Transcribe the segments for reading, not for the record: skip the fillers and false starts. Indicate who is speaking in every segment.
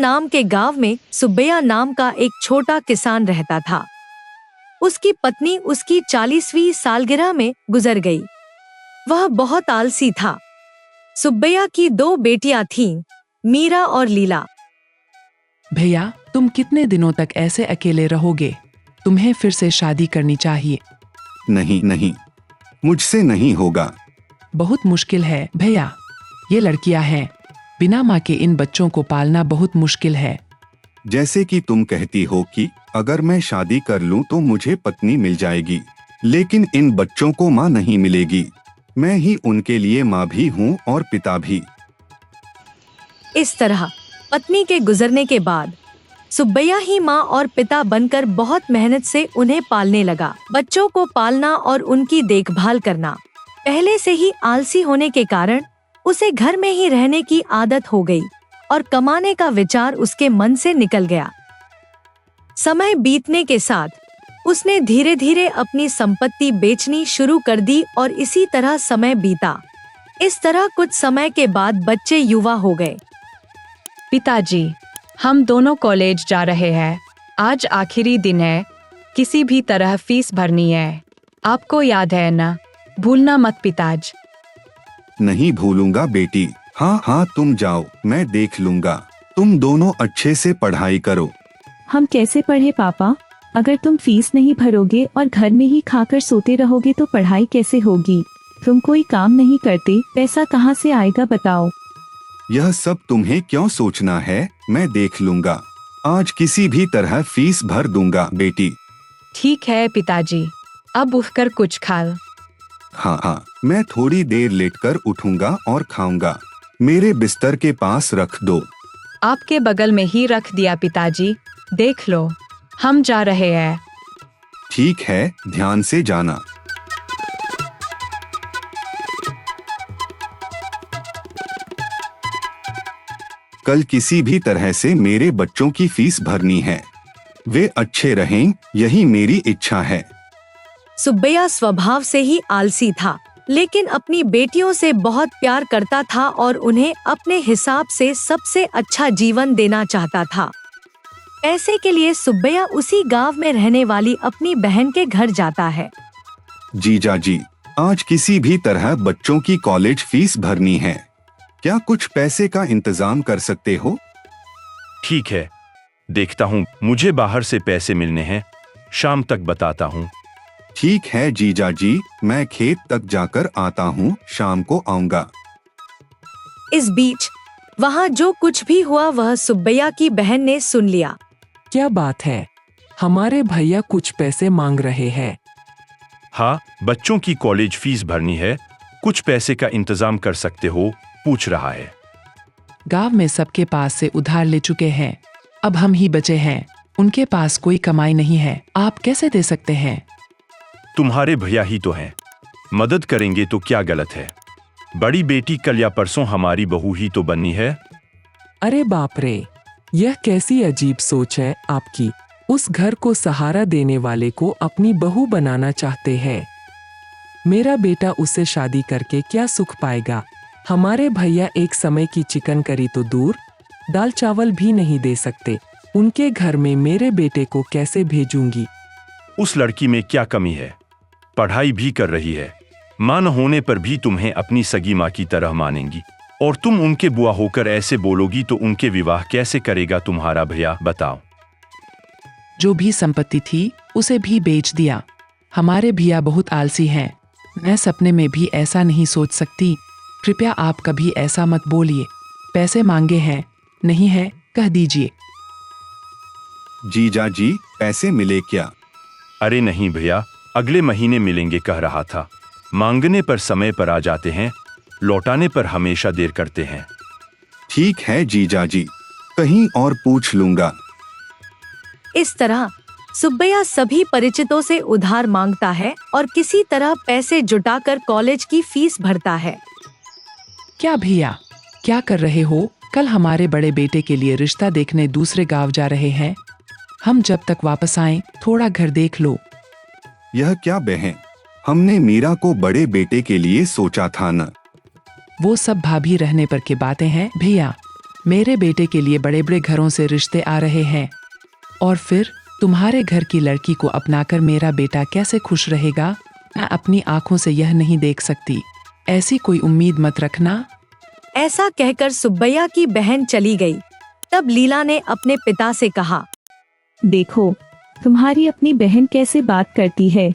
Speaker 1: नाम के गांव में सुब्बैया नाम का एक छोटा किसान रहता था। उसकी पत्नी उसकी 40वीं सालगिरह में गुजर गई। वह बहुत आलसी था। सुब्बैया की 2 बेटियां थीं, मीरा और लीला।
Speaker 2: भैया, तुम कितने दिनों तक ऐसे अकेले रहोगे? तुम्हें फिर से शादी करनी चाहिए।
Speaker 3: नहीं नहीं, मुझसे नहीं होगा।
Speaker 2: बहुत मुश्किल है भैया, ये लड़कियां हैं। बिना माँ के इन बच्चों को पालना बहुत मुश्किल है।
Speaker 3: जैसे कि तुम कहती हो कि अगर मैं शादी कर लूं तो मुझे पत्नी मिल जाएगी, लेकिन इन बच्चों को माँ नहीं मिलेगी। मैं ही उनके लिए माँ भी हूँ और पिता भी।
Speaker 1: इस तरह पत्नी के गुजरने के बाद सुब्बैया ही माँ और पिता बनकर बहुत मेहनत से उन्हें पालने लगा। बच्चों को पालना और उनकी देखभाल करना पहले से ही आलसी होने के कारण उसे घर में ही रहने की आदत हो गई और कमाने का विचार उसके मन से निकल गया। समय बीतने के साथ उसने धीरे धीरे अपनी संपत्ति बेचनी शुरू कर दी और इसी तरह समय बीता। इस तरह कुछ समय के बाद बच्चे युवा हो गए।
Speaker 4: पिताजी, हम दोनों कॉलेज जा रहे हैं। आज आखिरी दिन है, किसी भी तरह फीस भरनी है। आपको याद है ना? भूलना मत पिताजी।
Speaker 3: नहीं भूलूंगा बेटी। हाँ हाँ, तुम जाओ, मैं देख लूंगा। तुम दोनों अच्छे से पढ़ाई करो।
Speaker 5: हम कैसे पढ़े पापा? अगर तुम फीस नहीं भरोगे और घर में ही खाकर सोते रहोगे तो पढ़ाई कैसे होगी? तुम कोई काम नहीं करते, पैसा कहाँ से आएगा बताओ?
Speaker 3: यह सब तुम्हें क्यों सोचना है, मैं देख लूंगा। आज किसी भी तरह फीस भर दूंगा बेटी।
Speaker 4: ठीक है पिताजी, अब उठकर कुछ खा लो।
Speaker 3: हाँ हाँ, मैं थोड़ी देर लेटकर उठूंगा और खाऊंगा। मेरे बिस्तर के पास रख दो।
Speaker 4: आपके बगल में ही रख दिया पिताजी। देख लो, हम जा रहे हैं।
Speaker 3: ठीक है, ध्यान से जाना। कल किसी भी तरह से मेरे बच्चों की फीस भरनी है। वे अच्छे रहें, यही मेरी इच्छा है।
Speaker 1: सुब्बैया स्वभाव से ही आलसी था, लेकिन अपनी बेटियों से बहुत प्यार करता था और उन्हें अपने हिसाब से सबसे अच्छा जीवन देना चाहता था। पैसे के लिए सुब्बैया उसी गांव में रहने वाली अपनी बहन के घर जाता है।
Speaker 3: जीजा जी, आज किसी भी तरह बच्चों की कॉलेज फीस भरनी है। क्या कुछ पैसे का इंतजाम कर सकते हो?
Speaker 6: ठीक है, देखता हूँ। मुझे बाहर से पैसे मिलने हैं, शाम तक बताता हूँ।
Speaker 3: ठीक है जीजा जी, मैं खेत तक जाकर आता हूँ, शाम को आऊंगा।
Speaker 1: इस बीच वहाँ जो कुछ भी हुआ वह सुब्बैया की बहन ने सुन लिया।
Speaker 2: क्या बात है, हमारे भैया कुछ पैसे मांग रहे हैं।
Speaker 6: हाँ, बच्चों की कॉलेज फीस भरनी है, कुछ पैसे का इंतजाम कर सकते हो, पूछ रहा है।
Speaker 2: गांव में सबके पास से उधार ले चुके हैं, अब हम ही बचे हैं। उनके पास कोई कमाई नहीं है, आप कैसे दे सकते हैं?
Speaker 6: तुम्हारे भैया ही तो हैं, मदद करेंगे तो क्या गलत है। बड़ी बेटी कल या परसों हमारी बहू ही तो बननी है।
Speaker 2: अरे बाप रे, यह कैसी अजीब सोच है आपकी। उस घर को सहारा देने वाले को अपनी बहू बनाना चाहते हैं। मेरा बेटा उससे शादी करके क्या सुख पाएगा? हमारे भैया एक समय की चिकन करी तो दूर, दाल चावल भी नहीं दे सकते। उनके घर में मेरे बेटे को कैसे भेजूंगी?
Speaker 6: उस लड़की में क्या कमी है? पढ़ाई भी कर रही है, मां न होने पर भी तुम्हें अपनी सगी माँ की तरह मानेंगी, और तुम उनके बुआ होकर ऐसे बोलोगी तो उनके विवाह कैसे करेगा तुम्हारा भैया, बताओ।
Speaker 2: जो भी संपत्ति थी उसे भी बेच दिया। हमारे भैया बहुत आलसी हैं, मैं सपने में भी ऐसा नहीं सोच सकती। कृपया आप कभी ऐसा मत बोलिए। पैसे मांगे हैं, नहीं है, कह दीजिए।
Speaker 3: जीजा जी, पैसे मिले क्या?
Speaker 6: अरे नहीं भैया, अगले महीने मिलेंगे कह रहा था। मांगने पर समय पर आ जाते हैं, लौटाने पर हमेशा देर करते हैं।
Speaker 3: ठीक है जीजा जी, कहीं और पूछ लूंगा।
Speaker 1: इस तरह सुब्बैया सभी परिचितों से उधार मांगता है और किसी तरह पैसे जुटाकर कॉलेज की फीस भरता है।
Speaker 2: क्या भैया, क्या कर रहे हो? कल हमारे बड़े बेटे के लिए रिश्ता देखने दूसरे गांव जा रहे हैं। हम जब तक वापस आएं, थोड़ा घर देख लो।
Speaker 3: यह क्या बहन, हमने मीरा को बड़े बेटे के लिए सोचा था न।
Speaker 2: वो सब भाभी रहने पर की बातें हैं भैया। मेरे बेटे के लिए बड़े बड़े घरों से रिश्ते आ रहे हैं, और फिर तुम्हारे घर की लड़की को अपनाकर मेरा बेटा कैसे खुश रहेगा? मैं अपनी आंखों से यह नहीं देख सकती। ऐसी कोई उम्मीद मत रखना।
Speaker 1: ऐसा कहकर सुब्बैया की बहन चली गई। तब लीला ने अपने पिता से कहा,
Speaker 5: देखो तुम्हारी अपनी बहन कैसे बात करती है।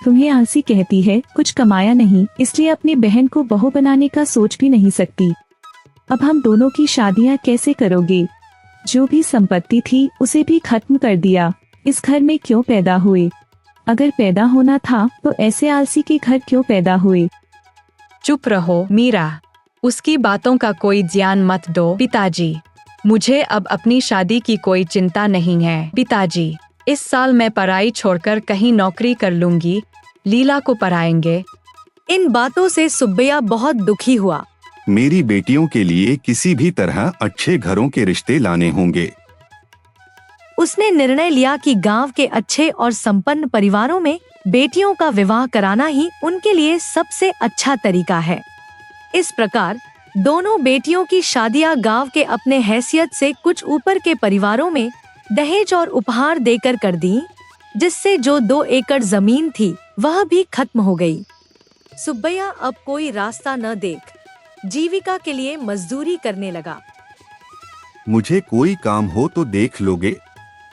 Speaker 5: तुम्हें आलसी कहती है, कुछ कमाया नहीं इसलिए अपनी बहन को बहू बनाने का सोच भी नहीं सकती। अब हम दोनों की शादियां कैसे करोगे? जो भी संपत्ति थी उसे भी खत्म कर दिया। इस घर में क्यों पैदा हुए? अगर पैदा होना था तो ऐसे आलसी के घर क्यों पैदा हुए?
Speaker 4: चुप रहो मीरा, उसकी बातों का कोई ध्यान मत दो। पिताजी, मुझे अब अपनी शादी की कोई चिंता नहीं है। पिताजी, इस साल मैं पढ़ाई छोड़कर कहीं नौकरी कर लूंगी, लीला को पढ़ाएंगे।
Speaker 1: इन बातों से सुब्बैया बहुत दुखी हुआ।
Speaker 3: मेरी बेटियों के लिए किसी भी तरह अच्छे घरों के रिश्ते लाने होंगे।
Speaker 1: उसने निर्णय लिया कि गांव के अच्छे और संपन्न परिवारों में बेटियों का विवाह कराना ही उनके लिए सबसे अच्छा तरीका है। इस प्रकार दोनों बेटियों की शादियां गांव के अपने हैसियत से कुछ ऊपर के परिवारों में दहेज और उपहार देकर कर दी, जिससे जो 2 एकड़ जमीन थी वह भी खत्म हो गई। सुब्बैया अब कोई रास्ता न देख जीविका के लिए मजदूरी करने लगा।
Speaker 3: मुझे कोई काम हो तो देख लोगे?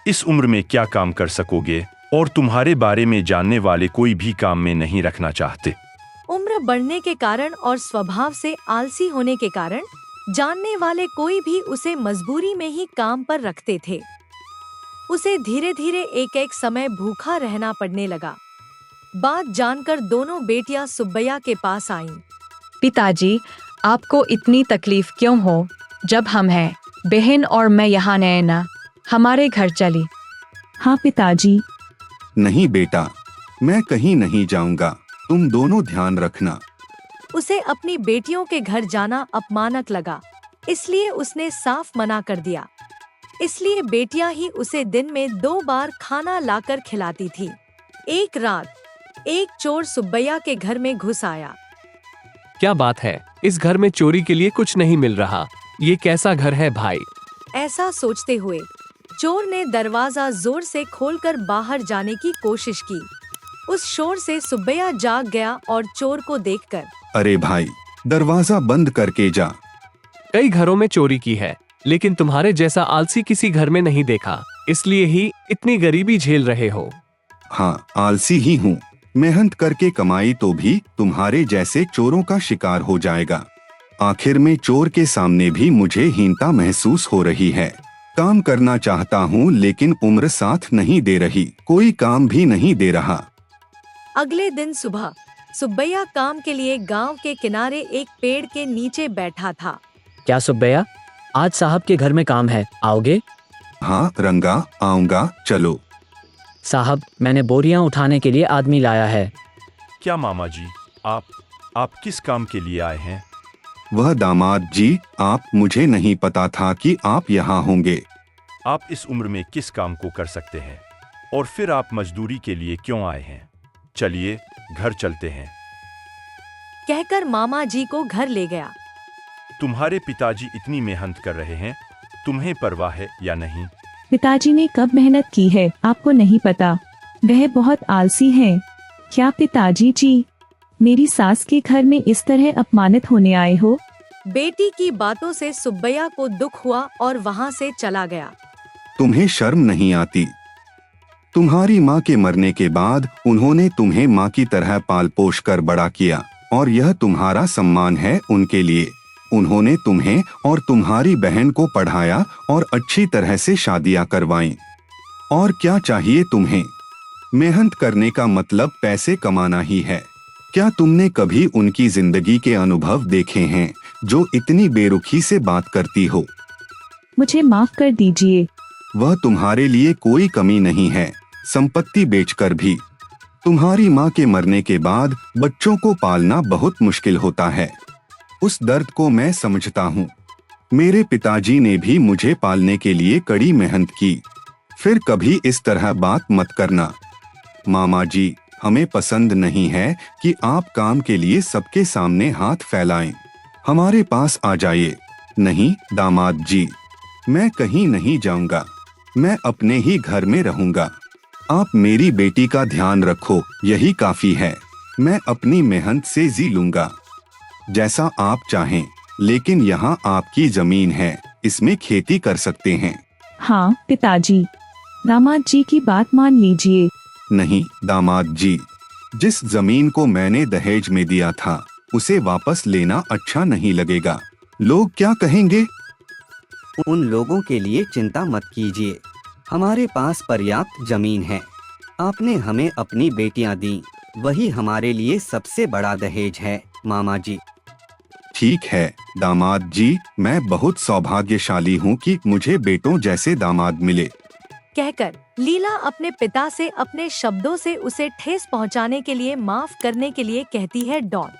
Speaker 6: इस उम्र में क्या काम कर सकोगे, और तुम्हारे बारे में जानने वाले कोई भी काम में नहीं रखना चाहते।
Speaker 1: उम्र बढ़ने के कारण और स्वभाव से आलसी होने के कारण जानने वाले कोई भी उसे मजबूरी में ही काम पर रखते थे। उसे धीरे धीरे एक समय भूखा रहना पड़ने लगा। बात जानकर दोनों बेटियां सुब्बैया के पास आईं।
Speaker 4: पिताजी, आपको इतनी तकलीफ क्यों हो? जब हम हैं, बहन और मैं यहाँ नैना, हमारे घर चली।
Speaker 5: हाँ पिताजी।
Speaker 3: नहीं बेटा, मैं कहीं नहीं जाऊंगा, तुम दोनों ध्यान रखना।
Speaker 1: उसे अपनी बेटियों के घर जाना अपमानक लगा, इसलिए उसने साफ मना कर दिया। इसलिए बेटियां ही उसे दिन में 2 बार खाना लाकर खिलाती थी। एक रात एक चोर सुब्बैया के घर में घुस आया।
Speaker 7: क्या बात है, इस घर में चोरी के लिए कुछ नहीं मिल रहा। ये कैसा घर है भाई?
Speaker 1: ऐसा सोचते हुए चोर ने दरवाजा जोर से खोलकर बाहर जाने की कोशिश की। उस शोर से सुब्बैया जाग गया और चोर को देखकर,
Speaker 3: अरे भाई, दरवाजा बंद करके जा।
Speaker 7: कई घरों में चोरी की है, लेकिन तुम्हारे जैसा आलसी किसी घर में नहीं देखा, इसलिए ही इतनी गरीबी झेल रहे हो।
Speaker 3: हाँ, आलसी ही हूँ। मेहनत करके कमाई तो भी तुम्हारे जैसे चोरों का शिकार हो जाएगा। आखिर में चोर के सामने भी मुझे हीनता महसूस हो रही है। काम करना चाहता हूँ लेकिन उम्र साथ नहीं दे रही, कोई काम भी नहीं दे रहा।
Speaker 1: अगले दिन सुबह सुब्बैया काम के लिए गांव के किनारे एक पेड़ के नीचे बैठा था।
Speaker 8: क्या सुब्बैया, आज साहब के घर में काम है, आओगे?
Speaker 3: हाँ रंगा, आऊंगा, चलो।
Speaker 8: साहब, मैंने बोरियां उठाने के लिए आदमी लाया है।
Speaker 6: क्या मामा जी, आप किस काम के लिए आए हैं?
Speaker 3: वह दामाद जी, आप, मुझे नहीं पता था कि आप यहाँ होंगे।
Speaker 6: आप इस उम्र में किस काम को कर सकते हैं, और फिर आप मजदूरी के लिए क्यों आए हैं? चलिए घर चलते हैं।
Speaker 1: कहकर मामा जी को घर ले गया।
Speaker 6: तुम्हारे पिताजी इतनी मेहनत कर रहे हैं, तुम्हें परवाह है या नहीं?
Speaker 5: पिताजी ने कब मेहनत की है आपको नहीं पता, वह बहुत आलसी हैं। क्या पिताजी जी, मेरी सास के घर में इस तरह अपमानित होने आए हो?
Speaker 1: बेटी की बातों से सुब्बैया को दुख हुआ और वहाँ से चला गया।
Speaker 3: तुम्हें शर्म नहीं आती? तुम्हारी माँ के मरने के बाद उन्होंने तुम्हें माँ की तरह पाल पोष कर बड़ा किया, और यह तुम्हारा सम्मान है उनके लिए। उन्होंने तुम्हें और तुम्हारी बहन को पढ़ाया और अच्छी तरह से शादियां करवाईं। और क्या चाहिए तुम्हें? मेहनत करने का मतलब पैसे कमाना ही है। क्या तुमने कभी उनकी जिंदगी के अनुभव देखे हैं जो इतनी बेरुखी से बात करती हो?
Speaker 5: मुझे माफ कर दीजिए।
Speaker 3: वह तुम्हारे लिए कोई कमी नहीं है, संपत्ति बेचकर भी। तुम्हारी माँ के मरने के बाद बच्चों को पालना बहुत मुश्किल होता है। उस दर्द को मैं समझता हूँ। मेरे पिताजी ने भी मुझे पालने के लिए कड़ी मेहनत की। फिर कभी इस तरह बात मत करना। मामा जी, हमें पसंद नहीं है कि आप काम के लिए सबके सामने हाथ फैलाएं। हमारे पास आ जाइए। नहीं दामाद जी, मैं कहीं नहीं जाऊंगा। मैं अपने ही घर में रहूंगा। आप मेरी बेटी का ध्यान रखो, यही काफी है। मैं अपनी मेहनत से जी लूंगा। जैसा आप चाहें, लेकिन यहाँ आपकी जमीन है, इसमें खेती कर सकते हैं।
Speaker 5: हाँ पिताजी, दामाद जी की बात मान लीजिए।
Speaker 3: नहीं दामाद जी, जिस जमीन को मैंने दहेज में दिया था उसे वापस लेना अच्छा नहीं लगेगा। लोग क्या कहेंगे?
Speaker 9: उन लोगों के लिए चिंता मत कीजिए, हमारे पास पर्याप्त जमीन है। आपने हमें अपनी बेटियां दी, वही हमारे लिए सबसे बड़ा दहेज है मामा जी।
Speaker 3: ठीक है दामाद जी, मैं बहुत सौभाग्यशाली हूँ कि मुझे बेटों जैसे दामाद मिले।
Speaker 1: कहकर लीला अपने पिता से अपने शब्दों से उसे ठेस पहुंचाने के लिए माफ करने के लिए कहती है डॉन।